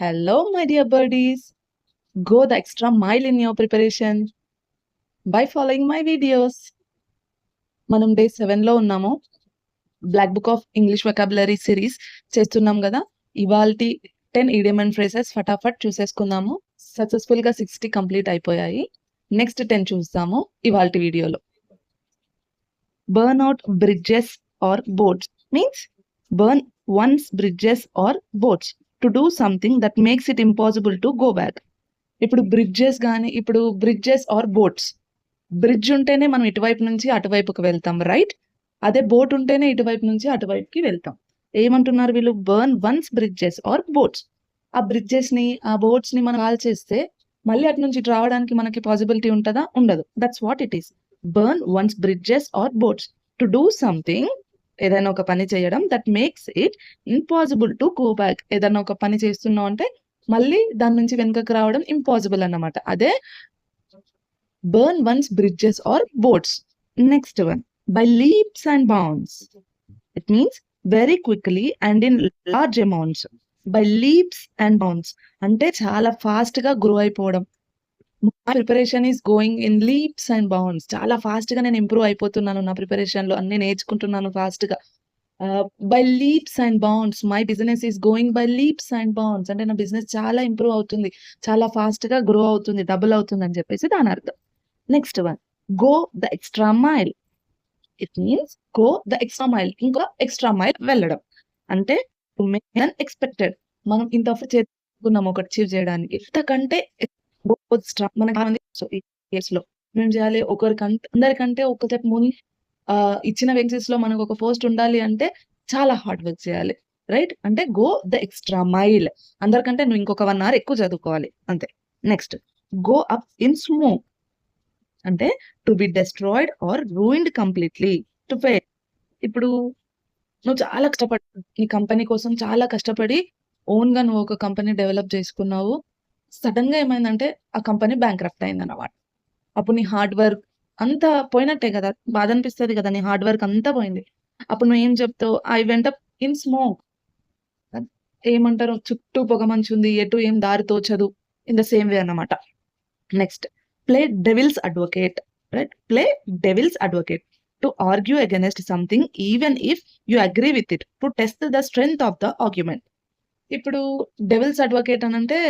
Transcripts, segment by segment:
Hello, my dear birdies. Go the extra mile in your preparation by following my videos. మనం day 7లో ఉన్నాము. Black book of English vocabulary series చేస్తున్నాం కదా. ఇవాల్టి 10 idiom and phrases ఫటాఫట్ చూసేసుకుందాము. Successful గా 60 complete అయిపోయాయి. నెక్స్ట్ 10 చూస్తాము ఇవాల్టి వీడియోలో. Burn out bridges or boats means burn once bridges or boats to do something that makes it impossible to go back. ఇప్పుడు బ్రిడ్జెస్ ఆర్ బోట్స్. బ్రిడ్జ్ ఉంటేనే మనం ఇటువైపు నుంచి అటువైపుకి వెళ్తాం, రైట్? అదే బోట్ ఉంటేనే ఇటువైపు నుంచి అటువైపుకి వెళ్తాం. ఏమంటున్నారు వీళ్ళు? Burn once bridges or boats. ఆ బ్రిడ్జెస్ ని, ఆ బోట్స్ ని మనం కాల్ చేస్తే మళ్ళీ అటు నుంచి ఇటు రావడానికి మనకి పాసిబిలిటీ ఉంటుందా? ఉండదు. That's what it is. Burn once bridges or boats to do something, ఏదైనా ఒక పని చేయడం, that makes it impossible to go back. ఏదైనా ఒక పని చేస్తున్నాం అంటే మళ్ళీ దాని నుంచి వెనుకకు రావడం ఇంపాసిబుల్ అన్నమాట. అదే burn once bridges or boats. Next one, by leaps and bounds. It means very quickly and in large amounts. By leaps and bounds అంటే చాలా ఫాస్ట్ గా గ్రో అయిపోవడం. My preparation is going in leaps and bounds. చాలా fast గా నేను improve అయిపోతున్నాను నా preparation లో, అన్ని నేర్చుకుంటున్నాను ఫాస్ట్ గా. By leaps and bounds my business is going by leaps and bounds అంటే నా బిజినెస్ చాలా ఇంప్రూవ్ అవుతుంది, చాలా ఫాస్ట్ గా గ్రో అవుతుంది, డబుల్ అవుతుంది అని చెప్పేసి దాని అర్థం. Next one, go the extra mile. It means go the extra mile, ఇంకా ఎక్స్ట్రా మైల్ వెళ్ళడం అంటే ఎక్స్పెక్టెడ్. మనం ఇంత చేసుకున్నాం ఒకటి అచీవ్ చేయడానికి, ఇంతకంటే మనకి మేము చేయాలి. అందరికంటే ఒక స్టెప్ ముందు ఇచ్చిన వేకెన్సీస్ లో మనకు ఒక పోస్ట్ ఉండాలి అంటే చాలా హార్డ్ వర్క్ చేయాలి, రైట్? అంటే గో ద ఎక్స్ట్రా మైల్. అందరికంటే నువ్వు ఇంకొక 1 hour ఎక్కువ చదువుకోవాలి అంతే. Next, go up in smoke అంటే to be destroyed or ruined completely, to fail. ఇప్పుడు నువ్వు చాలా కష్టపడి నీ కంపెనీ కోసం చాలా కష్టపడి ఓన్ గా నువ్వు ఒక కంపెనీ డెవలప్ చేసుకున్నావు. సడన్ గా ఏమైందంటే ఆ కంపెనీ బ్యాంక్రప్ట్ అయిందన్నమాట. అప్పుడు నీ హార్డ్ వర్క్ అంతా పోయినట్టే కదా, బాధ అనిపిస్తుంది కదా, నీ హార్డ్ వర్క్ అంతా పోయింది. అప్పుడు నువ్వు ఏం చెప్తావు? I went up in smoke. ఏమంటారు? చుట్టూ పొగ మంచు ఉంది, ఎటు ఏం దారి తోచదు. ఇన్ ద సేమ్ వే అన్నమాట. Next, play devil's advocate, right? Play devil's advocate to argue against something even if you agree with it to test the strength of the argument. ఇప్పుడు డెవిల్స్ అడ్వకేట్ అని అంటే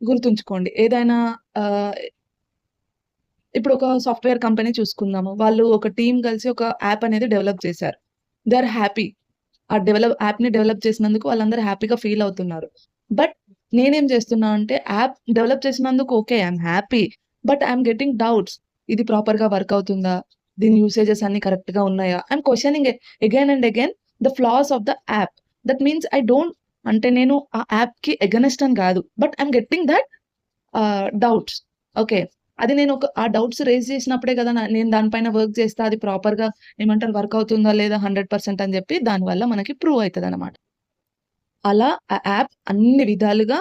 గుర్తుంచుకోండి, ఏదైనా ఇప్పుడు ఒక software company చూసుకుందాము. వాళ్ళు ఒక టీం కలిసి ఒక యాప్ అనేది డెవలప్ చేశారు. They are happy. ఆ యాప్ ని డెవలప్ చేసినందుకు వాళ్ళందరూ హ్యాపీగా ఫీల్ అవుతున్నారు. బట్ నేనేం చేస్తున్నా అంటే యాప్ డెవలప్ చేసినందుకు okay, I'm happy, but I'm getting doubts. ఇది ప్రాపర్ గా వర్క్ అవుతుందా? దీని యూసేజెస్ అన్ని కరెక్ట్ గా ఉన్నాయా? I'm questioning again and again the flaws of the app. That means I don't, అంటే నేను ఆ యాప్ కి ఎగనెస్ట్ అని కాదు, but I'm getting that doubts. Okay, అది నేను ఆ డౌట్స్ రేజ్ చేసినప్పుడే కదా నేను దానిపైన వర్క్ చేస్తా, అది ప్రాపర్ గా ఏమంటారు వర్క్ అవుతుందా లేదా 100% అని చెప్పి దానివల్ల మనకి ప్రూవ్ అవుతుంది అనమాట. అలా ఆ యాప్ అన్ని విధాలుగా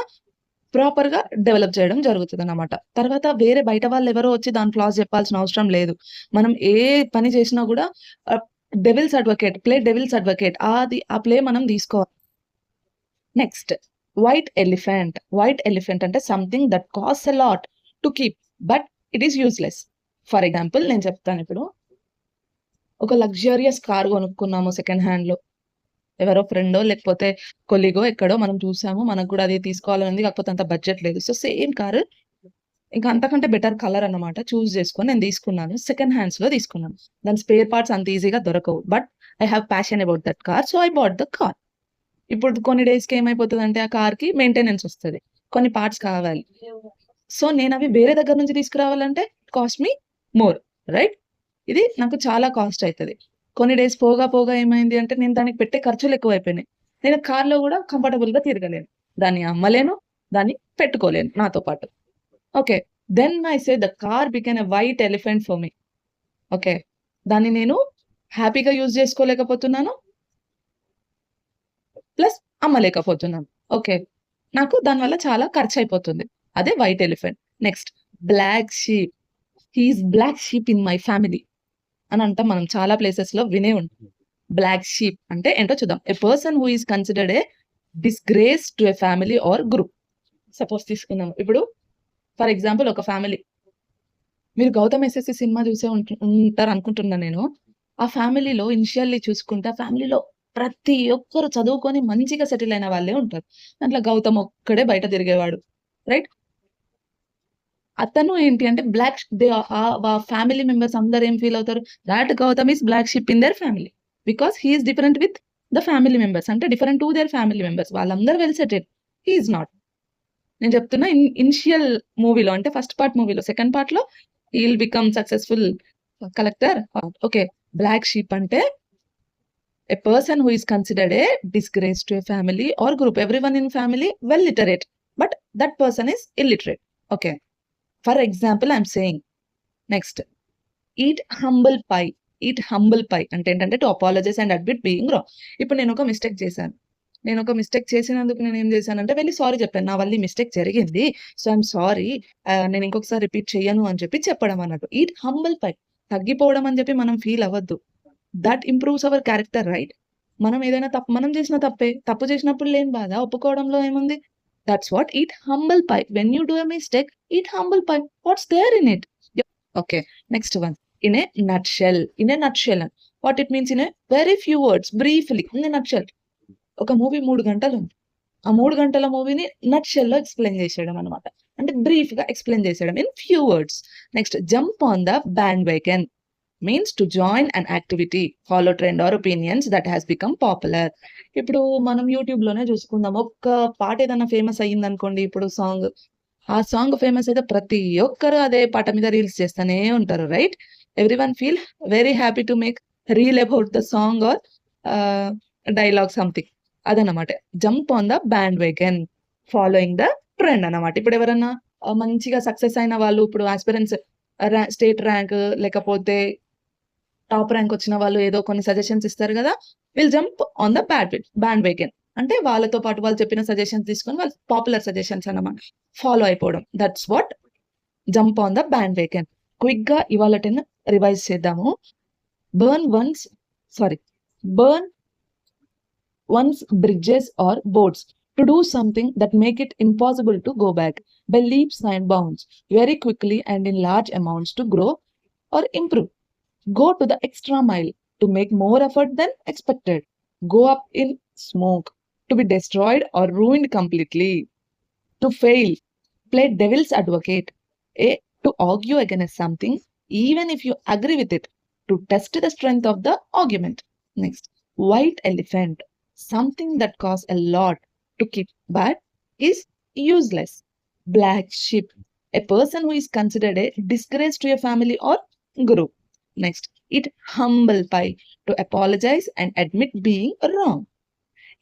ప్రాపర్ గా డెవలప్ చేయడం జరుగుతుంది అన్నమాట. తర్వాత వేరే బయట వాళ్ళు ఎవరో వచ్చి దాని ఫ్లాస్ చెప్పాల్సిన అవసరం లేదు. మనం ఏ పని చేసినా కూడా devil's advocate, play devil's advocate, ఆ ప్లే మనం తీసుకోవాలి. Next, white elephant. White elephant అంటే something that cost a lot to keep but it is useless. For example నేను చెప్తాను. ఇప్పుడు ఒక లగ్జరియస్ కార్ కొనుక్కున్నాము సెకండ్ హ్యాండ్ లో, ఎవరో ఫ్రెండో లేకపోతే కొలీగో ఎక్కడో మనం చూసాము, మనకు కూడా అది తీసుకోవాలని, కాకపోతే అంత బడ్జెట్ లేదు. సో సేమ్ కార్, ఇంకా అంతకంటే బెటర్ కలర్ అన్నమాట, చూస్ చేసుకొని నేను తీసుకున్నాను. సెకండ్ హ్యాండ్స్ లో తీసుకున్నాను. దాని స్పేర్ పార్ట్స్ అంత ఈజీగా దొరకవు, but I have passion about that car, so I bought the car. ఇప్పుడు కొన్ని డేస్ కి ఏమైపోతుంది అంటే ఆ కార్ కి మెయింటెనెన్స్ వస్తుంది, కొన్ని పార్ట్స్ కావాలి. సో నేను అవి వేరే దగ్గర నుంచి తీసుకురావాలంటే కాస్ట్ మీ మోర్, రైట్? ఇది నాకు చాలా కాస్ట్ అవుతుంది. కొన్ని డేస్ పోగా ఏమైంది అంటే నేను దానికి పెట్టే ఖర్చులు ఎక్కువ అయిపోయినాయి. నేను కార్లో కూడా కంఫర్టబుల్ గా తిరగలేను, దాన్ని అమ్మలేను, దాన్ని పెట్టుకోలేను నాతో పాటు. Okay, then I say the car became a white elephant for me. Okay, దాన్ని నేను హ్యాపీగా యూజ్ చేసుకోలేకపోతున్నాను, ప్లస్ అమ్మలేకపోతున్నాను. ఓకే, నాకు దానివల్ల చాలా ఖర్చు అయిపోతుంది. అదే white elephant. Next, black sheep. He's black sheep in my family అని అంటాం మనం, చాలా ప్లేసెస్ లో వినే ఉంటాం. బ్లాక్ షీప్ అంటే ఏంటో చూద్దాం. A person who is considered a disgrace to a family or group. Suppose తీసుకుందాం. ఇప్పుడు ఫర్ ఎగ్జాంపుల్ ఒక ఫ్యామిలీ. మీరు 'గౌతమ్ ఎస్ఎస్‌సి' సినిమా చూసే ఉంటారనుకుంటున్నా నేను. ఆ ఫ్యామిలీలో ఇనిషియల్లీ చూసుకుంటే, ఆ ఫ్యామిలీలో ప్రతి ఒక్కరు చదువుకొని మంచిగా సెటిల్ అయిన వాళ్ళే ఉంటారు. దాంట్లో గౌతమ్ ఒక్కడే బయట తిరిగేవాడు. రైట్? అతను ఏంటి అంటే బ్లాక్ దే ఫ్యామిలీ మెంబర్స్ అందరూ ఏం ఫీల్ అవుతారు? Thought Gautam is black sheep in their family. Because he is different with the family members. అంటే different to their family members. వాళ్ళందరూ well settled. He is not. నేను చెప్తున్నా ఇనిషియల్ మూవీలో అంటే first part మూవీలో. సెకండ్ పార్ట్‌లో he will become successful collector. Okay. Black sheep అంటే a person who is considered a disgrace to a family or group. Everyone in family well literate, but that person is illiterate. Okay. For example, I'm saying next, eat humble pie. Eat humble pie అంటే ఏంటంటే to apologize and admit being wrong. ఇప్పుడు నేను ఒక mistake చేశాను. నేను ఒక mistake చేసినందుకు నేనేం చేశానంటే వెళ్లి సారీ చెప్పాను. నా వల్ల ఈ మిస్టేక్ జరిగింది. So, I'm sorry. నేను ఇంకొకసారి రిపీట్ చెయ్యను అని చెప్పడం అన్నట్టు. ఈట్ హంబుల్ పై. తగ్గిపోవడం అని చెప్పి మనం ఫీల్ అవ్వద్దు. That improves our character right? మనం ఏదైనా మనం చేసిన తప్పే. తప్పు చేసినప్పుడు లేని బాధ ఒప్పుకోవడంలో ఏముంది? That's what eat humble pie. When you do a mistake, eat humble pie. What's there in it? Okay. Next one. In a nutshell. In a nutshell. What it means in a very few words briefly. In a nutshell. ఒక movie 3 గంటలుంది. ఆ 3 గంటల మూవీని నట్‌షెల్‌లో explain చేసేయడం అన్నమాట. అంటే బ్రీఫ్‌గా explain చేసేయడం in few words. Next jump on the band vegan means to join an activity, follow trend or opinions that has become popular. ఇప్పుడు మనం యూట్యూబ్‌లోనే చూసుకుందాం. ఒక్క పాట ఏదైనా ఫేమస్ అయ్యిందనుకోండి, ఇప్పుడు సాంగ్. ఆ సాంగ్ ఫేమస్ అయితే ప్రతి ఒక్కరు అదే పాట మీద రీల్స్ చేస్తూనే ఉంటారు. Right? Everyone feel very happy to make reel about the song or dialogue something. అదన్నమాట. Jump on the band wagon, following the trend అన్నమాట. ఇప్పుడు ఎవరన్నా మంచిగా సక్సెస్ అయిన వాళ్ళు, ఇప్పుడు ఆస్పిరెంట్స్ స్టేట్ ర్యాంక్ లేకపోతే టాప్ ర్యాంక్ వచ్చిన వాళ్ళు ఏదో కొన్ని సజెషన్స్ ఇస్తారు గదా! Will jump on the band wagon. అంటే వాళ్ళతో పాటు వాళ్ళు చెప్పిన సజెషన్స్ తీసుకొని వాళ్ళు పాపులర్ సజెషన్స్ అన్నమాట. ఫాలో అయిపోవడం. That's what jump on the band vegan. క్విక్‌గా ఇవాళటిని రివైజ్ చేద్దాము. Burn one's burn one's bridges or boats to do something that make it impossible to go back by leaps and bounds very quickly and in large amounts to grow or improve. Go to the extra mile to make more effort than expected. Go up in smoke to be destroyed or ruined completely. To fail, play devil's advocate. To argue against something even if you agree with it. To test the strength of the argument. Next, white elephant. Something that costs a lot to keep but is useless. Black sheep. A person who is considered a disgrace to a family or group. Next, eat humble pie. To apologize and admit being wrong.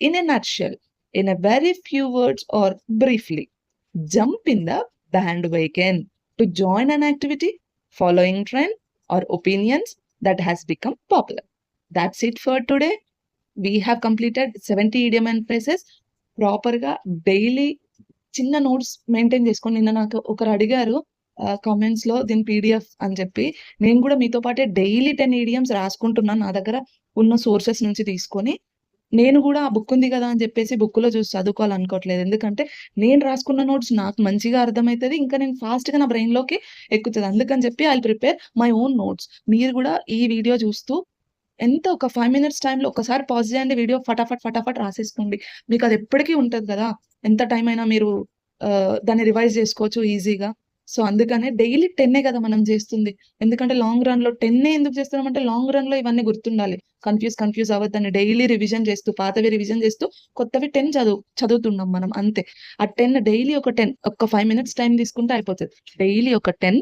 In a nutshell, in a very few words or briefly, jump in the bandwagon to join an activity, following trend or opinions that has become popular. That's it for today. We have completed 70 idiom and phrases. ప్రాపర్‌గా daily చిన్న notes maintain చేసుకొని, నిన్న నాకు ఒకరు అడిగారు కామెంట్స్‌లో దీని PDF అని చెప్పి. నేను కూడా మీతో పాటే డైలీ 10 ఇడియమ్స్ రాసుకుంటున్నాను. నా దగ్గర ఉన్న సోర్సెస్ నుంచి తీసుకొని. నేను కూడా ఆ బుక్ ఉంది కదా అని చెప్పేసి బుక్‌లో చూసి చదువుకోవాలనుకోవట్లేదు. ఎందుకంటే నేను రాసుకున్న నోట్స్ నాకు మంచిగా అర్థమైతది. ఇంకా నేను ఫాస్ట్‌గా నా బ్రెయిన్‌లోకి ఎక్కుతది. అందుకని చెప్పి I will prepare my own notes. మీరు కూడా ఈ వీడియో చూస్తూ ఎంత ఒక 5 మినిట్స్ టైమ్‌లో ఒక్కసారి పాజ్ చేయండి. వీడియో ఫటాఫట్ రాసేసుకోండి. మీకది ఎప్పటికి ఉంటది కదా! ఎంత టైమ్ అయినా మీరు దాన్ని రివైజ్ చేసుకోవచ్చు ఈజీగా. సో, అందుకనే డైలీ 10 కదా మనం చేస్తుంది. ఎందుకంటే లాంగ్ రన్‌లో 10 ఎందుకు చేస్తున్నామంటే లాంగ్ రన్‌లో ఇవన్నీ గుర్తుండాలి. కన్‌ఫ్యూజ్ అవ్వద్దని డైలీ రివిజన్ చేస్తూ, పాతవి రివిజన్ చేస్తూ, కొత్తవి 10 చదువుతున్నాం మనం అంతే. ఆ 10 డైలీ ఒక 10 ఒక్క 5 మినిట్స్ టైమ్ తీసుకుంటే అయిపోతది. డైలీ ఒక 10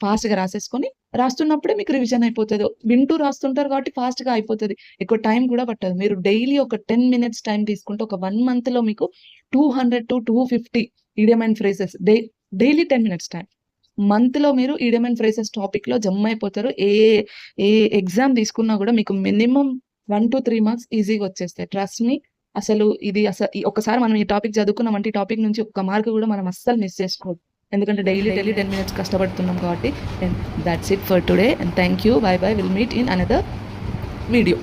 ఫాస్ట్‌గా రాసేసుకొని, రాస్తున్నప్పుడే మీకు రివిజన్ అయిపోతది. వింటూ రాస్తుంటారు కాబట్టి ఫాస్ట్‌గా అయిపోతది. ఎక్కువ టైం కూడా పట్టదు. మీరు డైలీ ఒక 10 మినిట్స్ టైమ్ తీసుకుంటే ఒక 1 మంత్‌లో మీకు 200-250 idiom and phrases daily 10 minutes time. మంత్‌లో మీరు ఇడియం అండ్ ఫ్రేజెస్ టాపిక్‌లో జమ్ అయిపోతారు. ఏ ఎగ్జామ్ తీసుకున్నా కూడా మీకు మినిమమ్ 1-3 మార్క్స్ ఈజీగా వచ్చేస్తాయి. Trust me. అసలు ఇది ఒక్కసారి మనం ఈ టాపిక్ చదువుకున్నామంటే ఈ టాపిక్ నుంచి ఒక్క మార్క్ కూడా మనం అస్సలు మిస్ చేసుకోవద్దు. ఎందుకంటే డైలీ 10 మినిట్స్ కష్టపడుతున్నాం కాబట్టి. That's it for today and thank you. By. Will meet in another video.